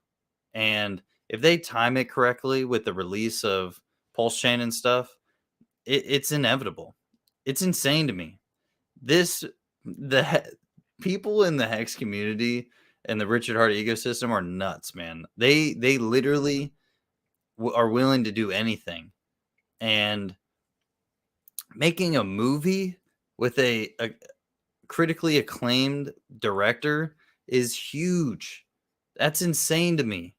And if they time it correctly with the release of Pulse Chain and stuff, it's inevitable. It's insane to me. People in the Hex community and the Richard Heart ecosystem are nuts, man. They literally are willing to do anything. And making a movie with a critically acclaimed director is huge. That's insane to me.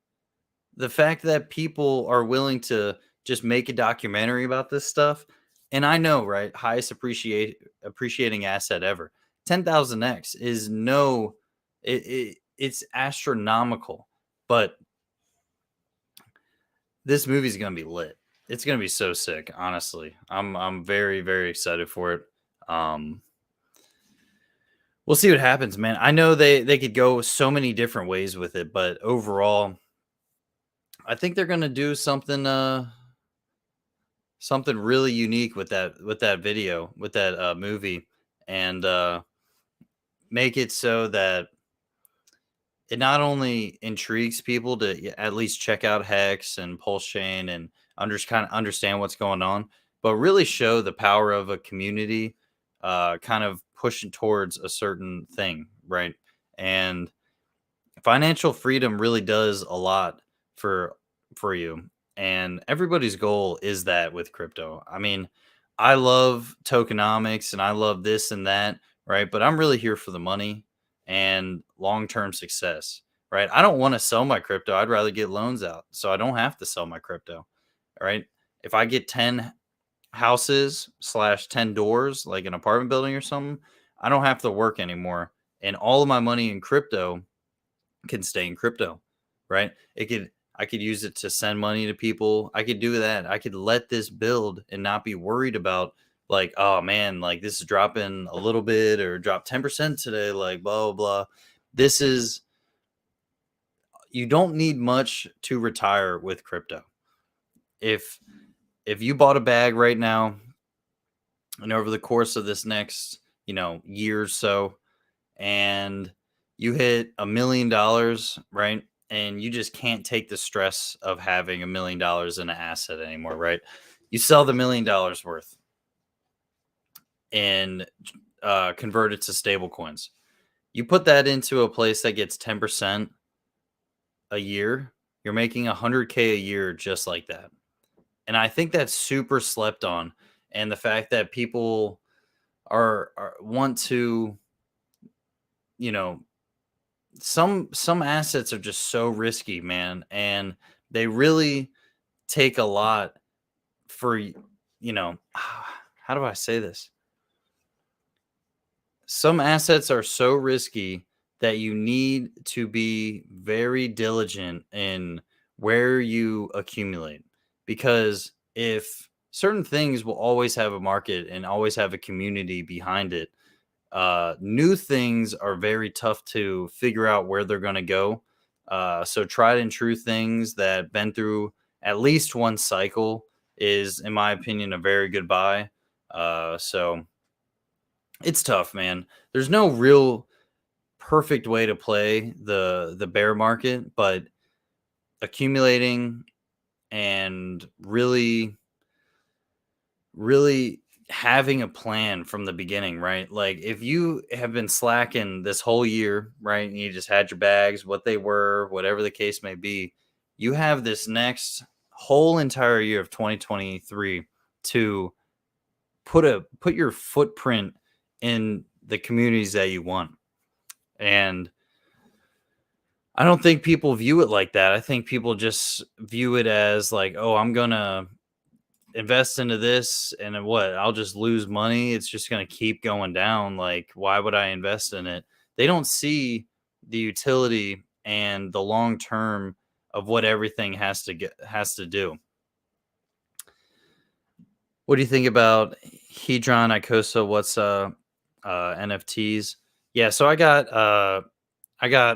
The fact that people are willing to just make a documentary about this stuff, and I know, right? Highest appreciating asset ever. 10,000x is it's astronomical, but this movie's gonna be lit. It's gonna be so sick. Honestly, I'm very very excited for it. We'll see what happens, man. I know they could go so many different ways with it, but overall, I think they're gonna do something something really unique with that video, with that movie, and make it so that it not only intrigues people to at least check out Hex and Pulse Chain and kind of understand what's going on, but really show the power of a community kind of pushing towards a certain thing, right? And financial freedom really does a lot for you. And everybody's goal is that with crypto. I mean, I love tokenomics and I love this and that, right? But I'm really here for the money and long-term success. right? I don't want to sell my crypto. I'd rather get loans out so I don't have to sell my crypto, right? If I get 10 houses slash 10 doors, like an apartment building or something, I don't have to work anymore. And all of my money in crypto can stay in crypto, right? I could use it to send money to people. I could do that. I could let this build and not be worried about like, oh man, like this is dropping a little bit or drop 10% today, like blah blah blah. This is You don't need much to retire with crypto. If if you bought a bag right now and over the course of this next, year or so, and you hit $1 million, right? And you just can't take the stress of having $1 million in an asset anymore, right? You sell the $1 million worth and convert it to stable coins. You put that into a place that gets 10% a year, you're making 100K a year just like that. And I think that's super slept on. And the fact that people are want to, you know, some assets are just so risky, man, and they really take a lot for how do I say this? Some assets are so risky that you need to be very diligent in where you accumulate, because if certain things will always have a market and always have a community behind it, new things are very tough to figure out where they're going to go. So tried and true things that been through at least one cycle is, in my opinion, a very good buy. So it's tough, man. There's no real perfect way to play the bear market, but accumulating and really having a plan from the beginning, right? Like if you have been slacking this whole year, right, and you just had your bags, what they were, whatever the case may be, you have this next whole entire year of 2023 to put your footprint in the communities that you want. And I don't think people view it like that. I think people just view it as like, oh, I'm gonna invest into this and then what? I'll just lose money. It's just going to keep going down. Like, why would I invest in it? They don't see the utility and the long term of what everything has to do. What do you think about Hedron, Icosa? What's NFTs? Yeah, so I got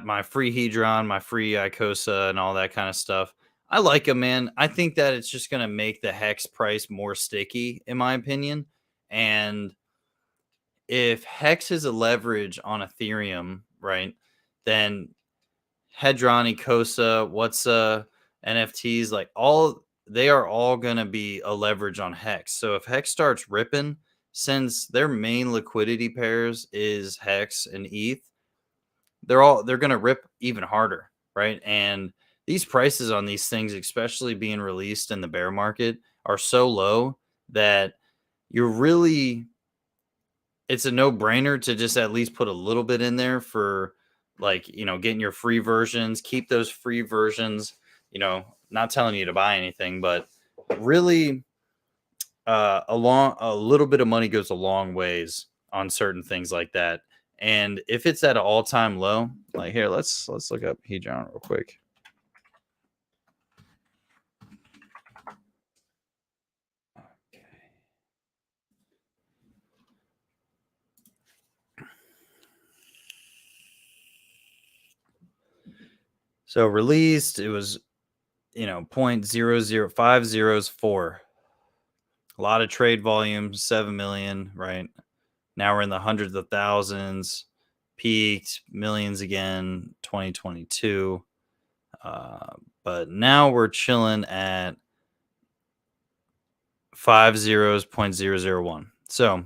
my free Hedron, my free Icosa, and all that kind of stuff. I like them, man. I think that it's just going to make the Hex price more sticky, in my opinion. And if Hex is a leverage on Ethereum, right, then Hedron, Icosa, what's NFTs, like they are all going to be a leverage on Hex. So if Hex starts ripping, since their main liquidity pairs is Hex and ETH, they're going to rip even harder, right? And these prices on these things, especially being released in the bear market, are so low that you're really it's a no-brainer to just at least put a little bit in there for, like, getting your free versions. Keep those free versions, not telling you to buy anything, but really a little bit of money goes a long ways on certain things like that. And if it's at an all-time low, like here, let's look up Hedron real quick. So released, it was 0.00504. A lot of trade volume, 7 million, right? Now we're in the hundreds of thousands, peaked millions again, 2022. But now we're chilling at 50.001. So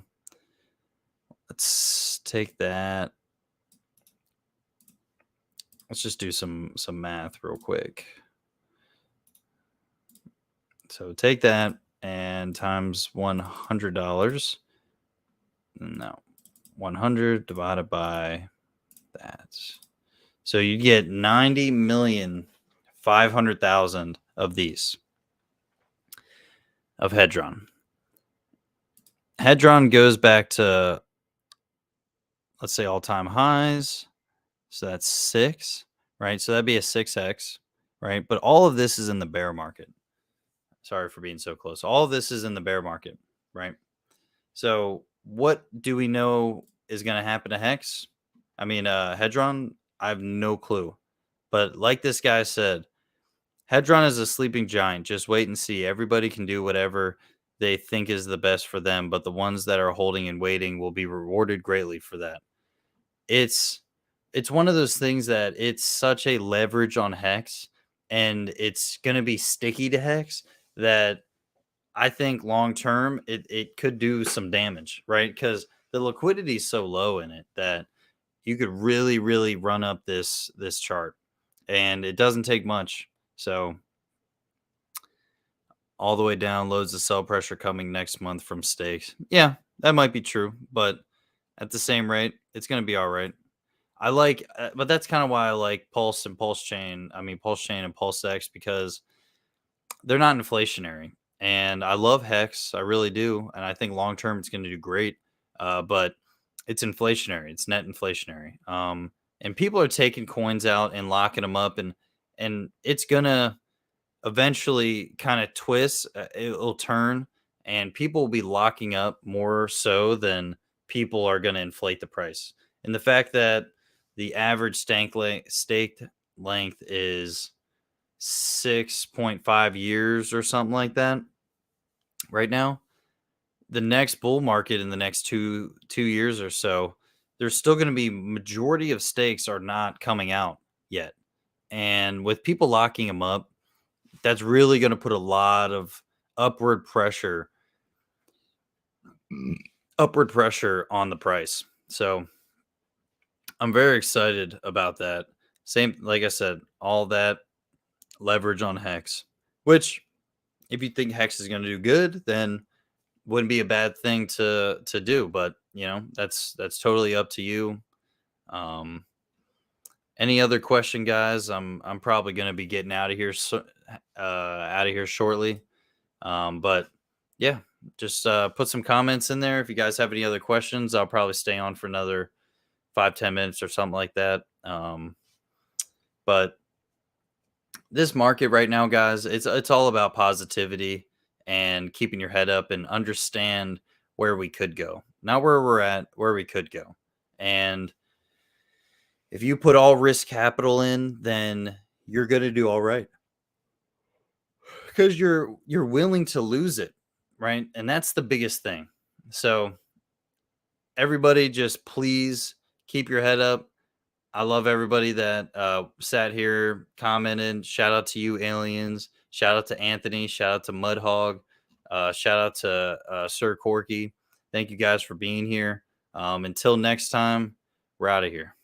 let's take that. Let's just do some math real quick. So take that and times $100. No, 100 divided by that. So you get 90,500,000 of these of Hedron. Hedron goes back to, let's say, all-time highs. So that's 6, right? So that'd be a 6x, right? But all of this is in the bear market. Sorry for being so close. All of this is in the bear market, right? So what do we know is going to happen to Hedron? I have no clue. But like this guy said, Hedron is a sleeping giant. Just wait and see. Everybody can do whatever they think is the best for them, but the ones that are holding and waiting will be rewarded greatly for that. It's one of those things that it's such a leverage on Hex, and it's going to be sticky to Hex that I think long term it could do some damage, right? Because the liquidity is so low in it that you could really, really run up this chart, and it doesn't take much. So all the way down, loads of sell pressure coming next month from stakes. Yeah, that might be true, but at the same rate, it's going to be all right. But that's kind of why I like Pulse and Pulse Chain. Pulse Chain and Pulse X, because they're not inflationary. And I love Hex, I really do, and I think long term it's going to do great. But it's inflationary. It's net inflationary. And people are taking coins out and locking them up, and it's gonna eventually kind of twist. It'll turn, and people will be locking up more so than people are going to inflate the price. And the fact that the average staked length is 6.5 years or something like that right now, the next bull market in the next two years or so, there's still going to be majority of stakes are not coming out yet. And with people locking them up, that's really going to put a lot of upward pressure on the price. So I'm very excited about that. Same, like I said, all that leverage on Hex, which if you think Hex is going to do good, then wouldn't be a bad thing to do. But that's totally up to you. Any other question, guys? I'm probably going to be getting out of here shortly. But yeah, just put some comments in there if you guys have any other questions. I'll probably stay on for another 5-10 minutes or something like that. But this market right now, guys, it's all about positivity and keeping your head up and understand where we could go, not where we're at, where we could go. And if you put all risk capital in, then you're going to do all right, because you're willing to lose it, right? And that's the biggest thing. So everybody, just please keep your head up. I love everybody that sat here, commented. Shout out to you, aliens. Shout out to Anthony. Shout out to Mudhog. Shout out to Sir Corky. Thank you guys for being here. Until next time, we're out of here.